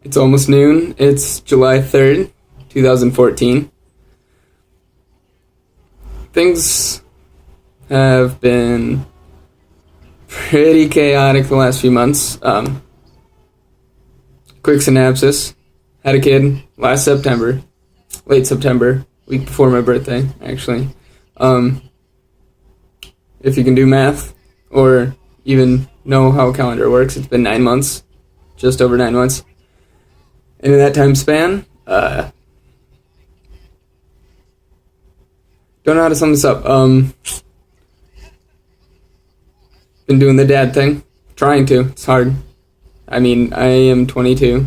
It's almost noon. It's July 3rd, 2014. Things have been pretty chaotic the last few months. Quick synopsis. Had a kid last September, late September, week before my birthday, actually. If you can do math or even know how a calendar works, it's been 9 months, just over 9 months. And in that time span, don't know how to sum this up. Been doing the dad thing, trying to. It's hard. I mean, I am 22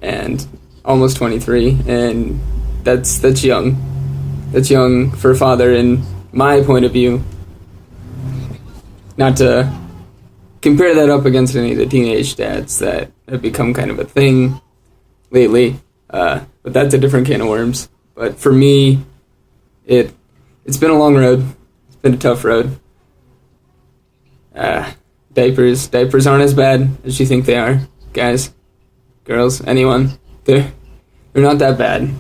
and almost 23, and that's young. That's young for a father in my point of view. Not to compare that up against any of the teenage dads that have become kind of a thing lately, but that's a different can of worms. But for me, it's been a long road. It's been a tough road. Diapers aren't as bad as you think they are, guys, girls, anyone. They're not that bad.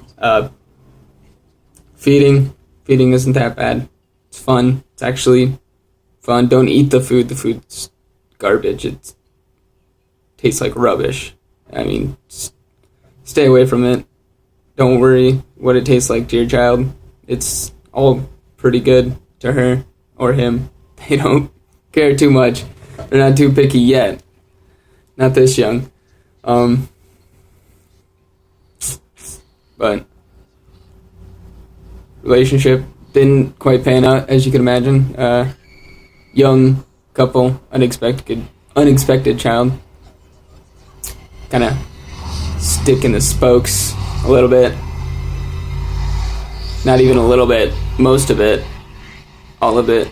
Feeding isn't that bad. It's fun. It's actually fun. Don't eat the food. The food's garbage. It tastes like rubbish. I mean, stay away from it. Don't worry what it tastes like to your child. It's all pretty good to her or him. They don't care too much. They're not too picky yet. Not this young. But relationship didn't quite pan out, as you can imagine. Young couple, unexpected child. Kind of stick in the spokes a little bit. Not even a little bit. Most of it. All of it.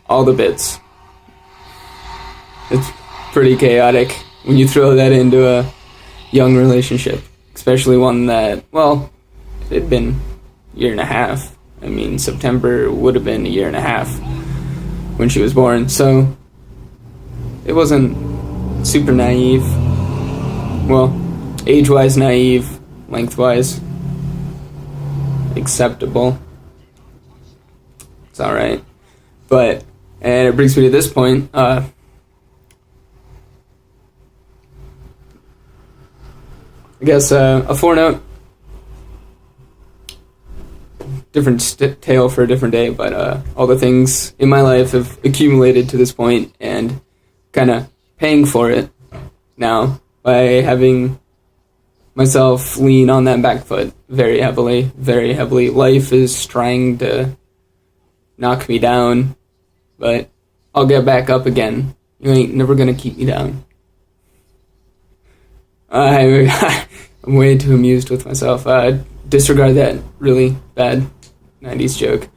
All the bits. It's pretty chaotic when you throw that into a young relationship. Especially one that, well, it had been a year and a half. I mean, September would have been a year and a half when she was born. So, it wasn't super naive. Well, age-wise naive, lengthwise acceptable. It's alright. But, and it brings me to this point, I guess a four-note, different tale for a different day, but all the things in my life have accumulated to this point and kind of paying for it now by having myself lean on that back foot very heavily, very heavily. Life is trying to knock me down, but I'll get back up again. You ain't never gonna keep me down. I'm way too amused with myself. Disregard that really bad 90s joke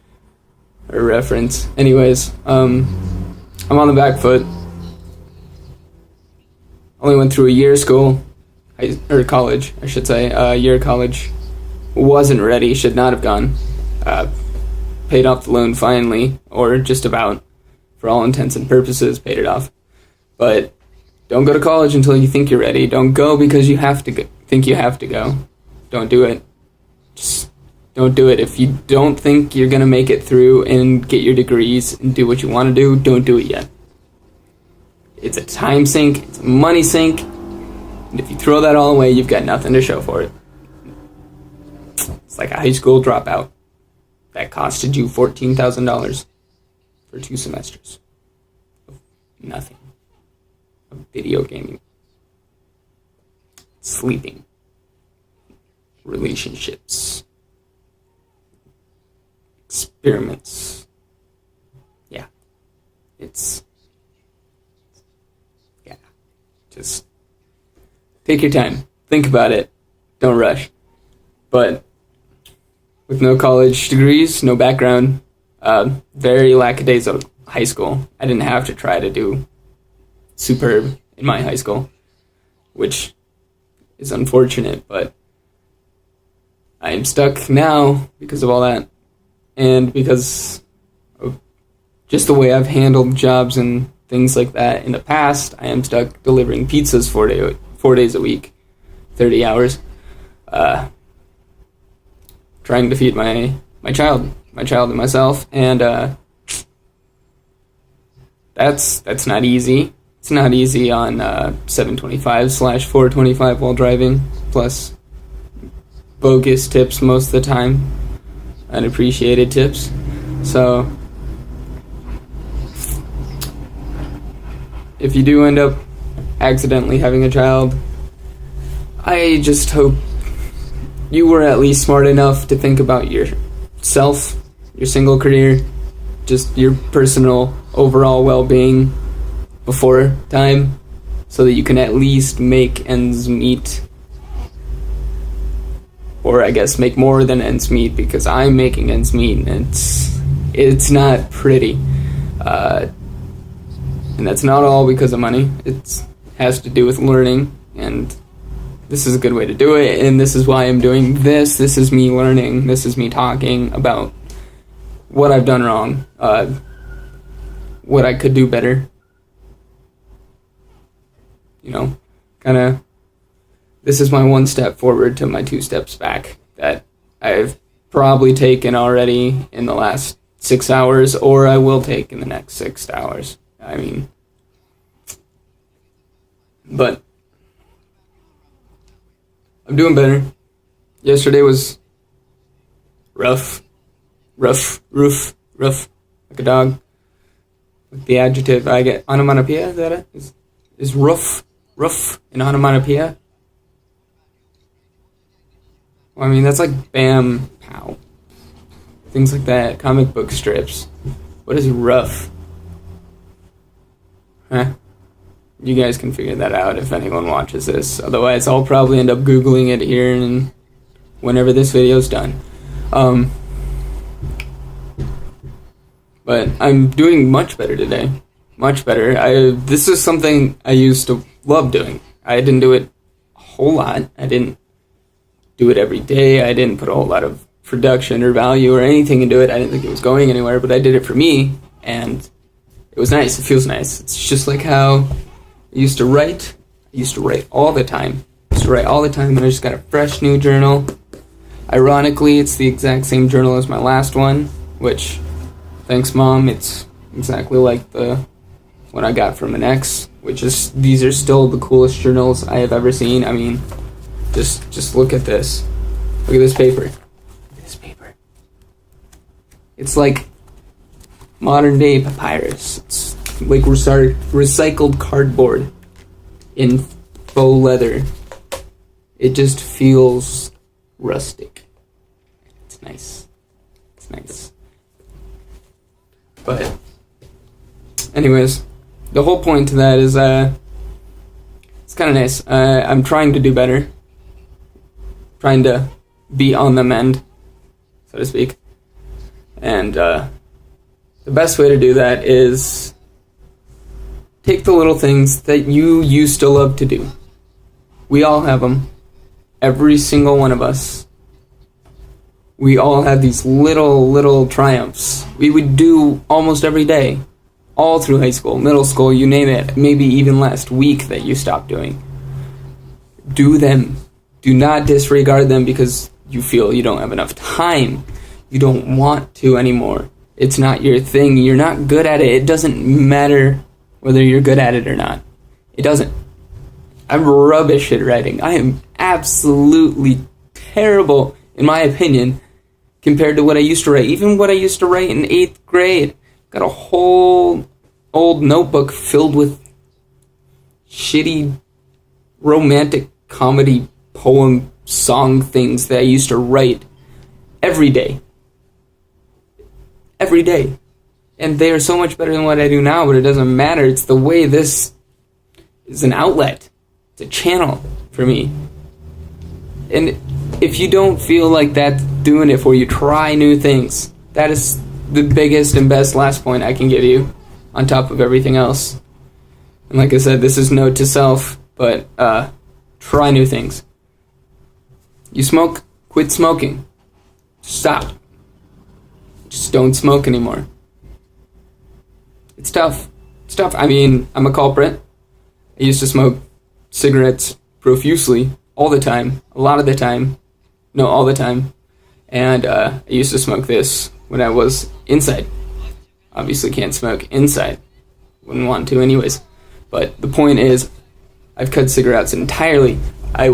or reference. Anyways, I'm on the back foot. Only went through a year of school, or college, I should say. A year of college. Wasn't ready, should not have gone. Paid off the loan finally, or just about, for all intents and purposes, paid it off. But don't go to college until you think you're ready. Don't go because you have to think you have to go. Don't do it. Just don't do it. If you don't think you're going to make it through and get your degrees and do what you want to do, don't do it yet. It's a time sink. It's a money sink. And if you throw that all away, you've got nothing to show for it. It's like a high school dropout that costed you $14,000 for 2 semesters. Nothing. Video gaming, sleeping, relationships, experiments. Yeah, just take your time, think about it, don't rush. But with no college degrees, no background, very lackadaisical high school. I didn't have to try to do superb in my high school, which is unfortunate, but I am stuck now because of all that, and because of just the way I've handled jobs and things like that in the past. I am stuck delivering pizzas 4 days a week, 30 hours, trying to feed my child and myself, and that's not easy. It's not easy on 725/425 while driving, plus bogus tips most of the time, unappreciated tips. So if you do end up accidentally having a child, I just hope you were at least smart enough to think about yourself, your single career, just your personal overall well-being before time, so that you can at least make ends meet. Or I guess make more than ends meet, because I'm making ends meet, and it's not pretty. And that's not all because of money. It has to do with learning, and this is a good way to do it, and this is why I'm doing this. This is me learning. This is me talking about what I've done wrong, what I could do better. This is my 1 step forward to my 2 steps back that I've probably taken already in the last 6 hours, or I will take in the next 6 hours. But I'm doing better. Yesterday was rough, like a dog. Like the adjective I get, onomatopoeia, is that it? Is rough an onomatopoeia? Well, that's like bam, pow. Things like that, comic book strips. What is rough? Huh? You guys can figure that out if anyone watches this. Otherwise, I'll probably end up Googling it here and whenever this video's done. But I'm doing much better today. Much better. This is something I used to love doing. I didn't do it a whole lot. I didn't do it every day. I didn't put a whole lot of production or value or anything into it. I didn't think it was going anywhere, but I did it for me, and it was nice. It feels nice. It's just like how I used to write. I used to write all the time. And I just got a fresh new journal. Ironically, it's the exact same journal as my last one, which, thanks, Mom, it's exactly like the one I got from an ex, these are still the coolest journals I have ever seen. Just look at this. Look at this paper. It's like modern day papyrus. It's like recycled cardboard in faux leather. It just feels rustic. It's nice. But anyways, the whole point to that is it's kind of nice. I'm trying to do better. Trying to be on the mend, so to speak. And the best way to do that is take the little things that you used to love to do. We all have them. Every single one of us. We all had these little triumphs we would do almost every day. All through high school, middle school, you name it. Maybe even last week that you stopped doing. Do them. Do not disregard them because you feel you don't have enough time. You don't want to anymore. It's not your thing. You're not good at it. It doesn't matter whether you're good at it or not. It doesn't. I'm rubbish at writing. I am absolutely terrible, in my opinion, compared to what I used to write. Even what I used to write in 8th grade. Got a whole old notebook filled with shitty romantic comedy poem song things that I used to write every day. And they are so much better than what I do now, but it doesn't matter. It's the way this is an outlet. It's a channel for me. And if you don't feel like that's doing it for you, try new things. That is the biggest and best last point I can give you, on top of everything else. And like I said, this is note to self, but try new things. You smoke, quit smoking. Stop. Just don't smoke anymore. It's tough. I'm a culprit. I used to smoke cigarettes profusely, all the time, a lot of the time. No, all the time. And I used to smoke this when I was inside. Obviously can't smoke inside. Wouldn't want to anyways. But the point is, I've cut cigarettes entirely. I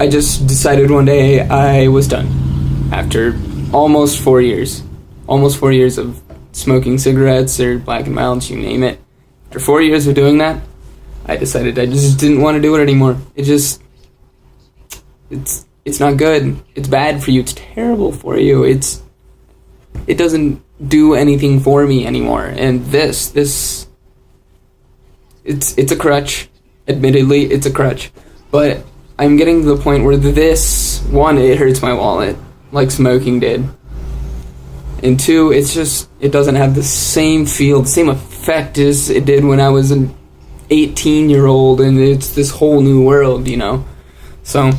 just decided one day I was done. After almost 4 years. Almost 4 years of smoking cigarettes or Black and Milds, you name it. After 4 years of doing that, I decided I just didn't want to do it anymore. It's not good. It's bad for you. It's terrible for you. It doesn't do anything for me anymore. And it's a crutch. Admittedly, it's a crutch. But I'm getting to the point where this, one, it hurts my wallet, like smoking did. And two, it doesn't have the same feel, the same effect as it did when I was an 18-year-old, and it's this whole new world, you know? So,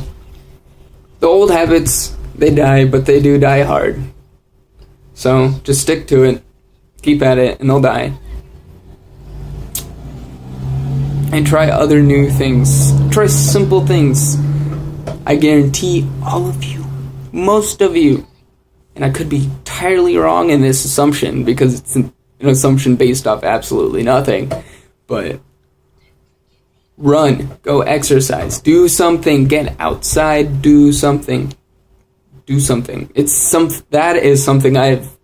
the old habits, they die, but they do die hard. So, just stick to it, keep at it, and they'll die. And try other new things. Try simple things. I guarantee all of you, most of you, and I could be entirely wrong in this assumption because it's an assumption based off absolutely nothing, but run, go exercise, do something, get outside, do something. That is something I've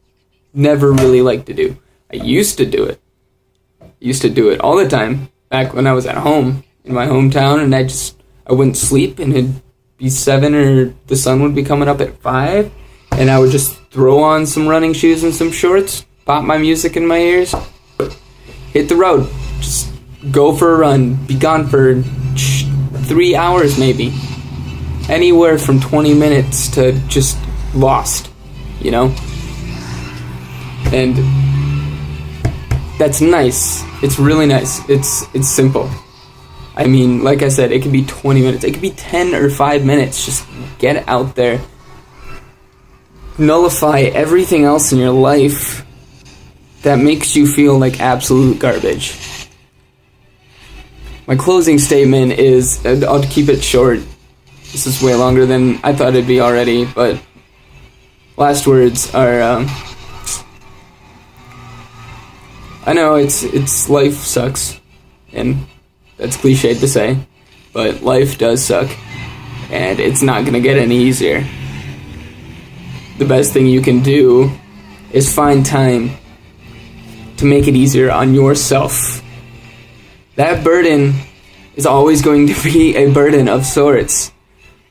never really liked to do. I used to do it. All the time back when I was at home in my hometown, and I wouldn't sleep, and it'd be 7 or the sun would be coming up at 5, and I would just throw on some running shoes and some shorts, pop my music in my ears, hit the road, just go for a run, be gone for 3 hours maybe, anywhere from 20 minutes to just lost, you know? And that's nice. It's really nice. It's simple. I mean, like I said, it could be 20 minutes. It could be 10 or 5 minutes. Just get out there. Nullify everything else in your life that makes you feel like absolute garbage. My closing statement is, I'll keep it short. This is way longer than I thought it'd be already, but last words are, I know it's life sucks, and that's cliched to say, but life does suck, and it's not gonna get any easier. The best thing you can do is find time to make it easier on yourself. That burden is always going to be a burden of sorts,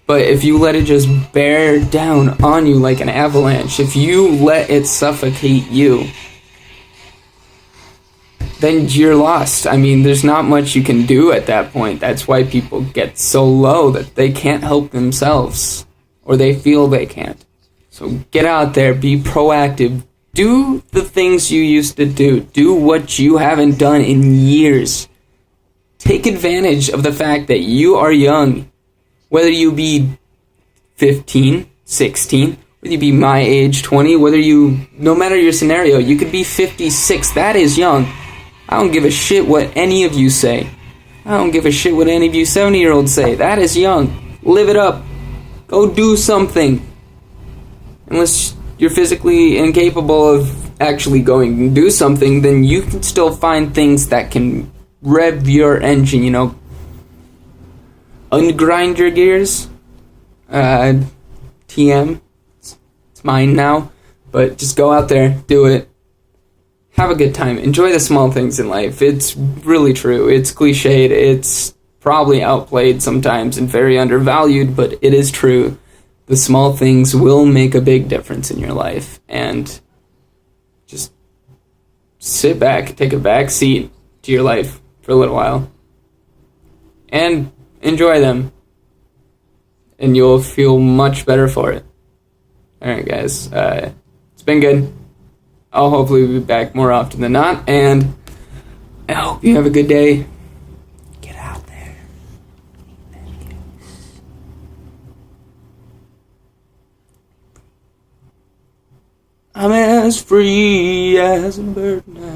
but if you let it just bear down on you like an avalanche, if you let it suffocate you, then you're lost. I mean, there's not much you can do at that point. That's why people get so low that they can't help themselves, or they feel they can't. So get out there, be proactive, do the things you used to do. Do what you haven't done in years. Take advantage of the fact that you are young. Whether you be 15, 16, whether you be my age, 20, no matter your scenario, you could be 56, that is young. I don't give a shit what any of you say. I don't give a shit what any of you 70-year-olds say. That is young. Live it up. Go do something. Unless you're physically incapable of actually going and do something, then you can still find things that can rev your engine, you know. Ungrind your gears. TM. It's mine now. But just go out there, do it. Have a good time. Enjoy the small things in life. It's really true. It's cliched. It's probably outplayed sometimes and very undervalued, but it is true. The small things will make a big difference in your life. And just sit back, take a back seat to your life for a little while. And enjoy them. And you'll feel much better for it. Alright guys, it's been good. I'll hopefully be back more often than not, and I hope you have a good day. Get out there. I'm as free as a bird now.